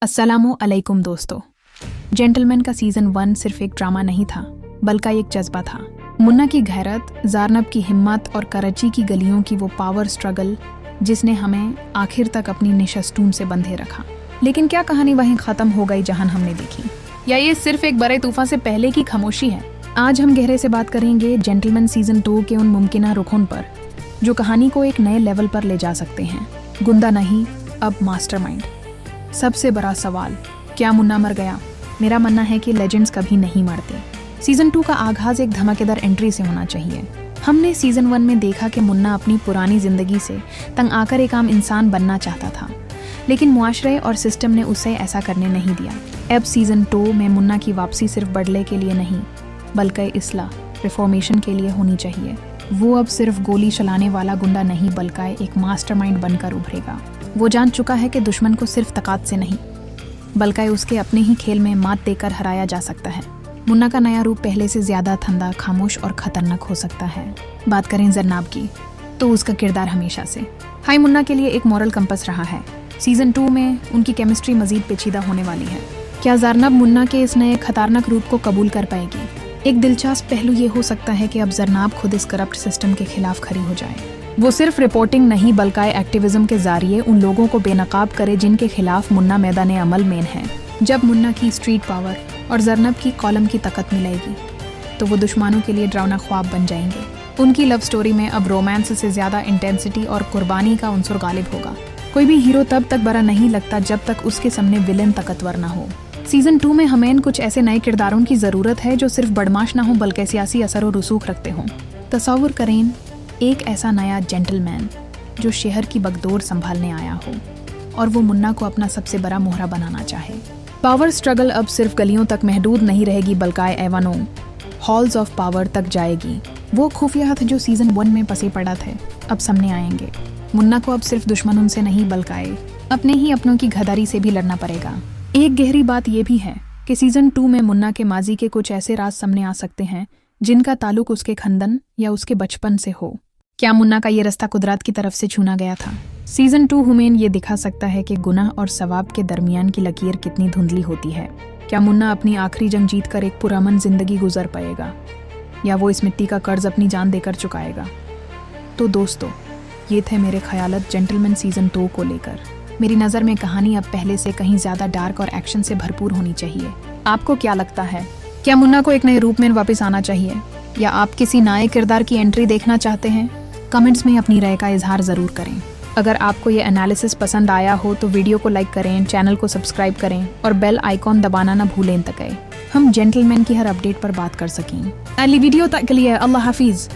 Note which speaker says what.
Speaker 1: अस्सलामु अलैकुम दोस्तों। जेंटलमैन का सीजन 1 सिर्फ एक ड्रामा नहीं था, बल्कि एक जज्बा था। मुन्ना की गैरत, ज़ारनब की हिम्मत और कराची की गलियों की वो पावर स्ट्रगल जिसने हमें आखिर तक अपनी निशस्तून से बंधे रखा। लेकिन क्या कहानी वहीं ख़त्म हो गई जहां हमने देखी, या ये सिर्फ एक बड़े तूफान से पहले की खामोशी है? आज हम गहरे से बात करेंगे जेंटलमैन सीजन 2 के उन मुमकिन रुखों पर जो कहानी को एक नए लेवल पर ले जा सकते हैं। गुंदा नहीं, अब मास्टरमाइंड। सबसे बड़ा सवाल, क्या मुन्ना मर गया? मेरा मानना है कि लेजेंड्स कभी नहीं मरते। सीजन 2 का आगाज एक धमाकेदार एंट्री से होना चाहिए। हमने सीजन 1 में देखा कि मुन्ना अपनी पुरानी जिंदगी से तंग आकर एक आम इंसान बनना चाहता था, लेकिन मुआशरे और सिस्टम ने उसे ऐसा करने नहीं दिया। अब सीजन 2 में मुन्ना की वापसी सिर्फ बदले के लिए नहीं, बल्कि इस्लाह, रिफॉर्मेशन के लिए होनी चाहिए। वो अब सिर्फ गोली चलाने वाला गुंडा नहीं, बल्कि एक मास्टरमाइंड बनकर उभरेगा। वो जान चुका है कि दुश्मन को सिर्फ ताकत से नहीं, बल्कि उसके अपने ही खेल में मात देकर हराया जा सकता है। मुन्ना का नया रूप पहले से ज्यादा ठंडा, खामोश और खतरनाक हो सकता है। बात करें ज़रनाब की, तो उसका किरदार हमेशा से हाई मुन्ना के लिए एक मॉरल कंपस रहा है। सीजन 2 में उनकी केमिस्ट्री मजीद पेचीदा होने वाली है। क्या ज़रनाब मुन्ना के इस नए खतरनाक रूप को कबूल कर पाएगी? एक दिलचस्प पहलू ये हो सकता है कि अब ज़रनाब खुद इस करप्ट सिस्टम के खिलाफ खड़ी हो जाए। वो सिर्फ रिपोर्टिंग नहीं, बल्कि एक्टिविज्म के जरिए उन लोगों को बेनकाब करे जिनके खिलाफ मुन्ना मैदान अमल में है। जब मुन्ना की स्ट्रीट पावर और ज़रनब की कॉलम की ताकत मिलेगी, तो वो दुश्मनों के लिए डरावना ख्वाब बन जाएंगे। उनकी लव स्टोरी में अब रोमांस से ज़्यादा इंटेंसिटी और कुर्बानी का उनसुर गालिब होगा। कोई भी हीरो तब तक बड़ा नहीं लगता जब तक उसके सामने विलेन ताकतवर ना हो। सीजन 2 में हमें कुछ ऐसे नए किरदारों की ज़रूरत है जो सिर्फ बदमाश ना हो, बल्कि सियासी असर और रसूख रखते हों। तसव्वुर करें एक ऐसा नया जेंटलमैन जो शहर की बगदौर संभालने आया हो और वो मुन्ना को अपना सबसे बड़ा मोहरा बनाना चाहे। पावर स्ट्रगल अब सिर्फ गलियों तक महदूद नहीं रहेगी, बल्कि एवानों, हॉल्स ऑफ पावर तक जाएगी। वो खुफिया हथ जो सीजन 1 में फंसे पड़ा थे, अब सामने आएंगे। मुन्ना को अब सिर्फ दुश्मनों से नहीं, बल्कि अपने ही अपनों की गद्दारी से भी लड़ना पड़ेगा। एक गहरी बात यह भी है कि सीजन 2 में मुन्ना के माजी के कुछ ऐसे राज सामने आ सकते हैं जिनका ताल्लुक उसके खंदन या उसके बचपन से हो। क्या मुन्ना का ये रास्ता कुदरत की तरफ से चुना गया था? सीजन 2 हमें ये दिखा सकता है कि गुनाह और सवाब के दरमियान की लकीर कितनी धुंधली होती है। क्या मुन्ना अपनी आखिरी जंग जीतकर एक पुरअमन जिंदगी गुजर पाएगा, या वो इस मिट्टी का कर्ज अपनी जान देकर चुकाएगा? तो दोस्तों, ये थे मेरे ख्यालात जेंटलमैन सीजन 2 को लेकर। मेरी नज़र में कहानी अब पहले से कहीं ज़्यादा डार्क और एक्शन से भरपूर होनी चाहिए। आपको क्या लगता है? क्या मुन्ना को एक नए रूप में वापस आना चाहिए, या आप किसी नए किरदार की एंट्री देखना चाहते हैं? कमेंट्स में अपनी राय का इजहार ज़रूर करें। अगर आपको ये एनालिसिस पसंद आया हो तो वीडियो को लाइक करें, चैनल को सब्सक्राइब करें और बेल आइकॉन दबाना ना भूलें ताकि हम जेंटलमैन की हर अपडेट पर बात कर सकें। अगली वीडियो तक के लिए अल्लाह हाफिज़।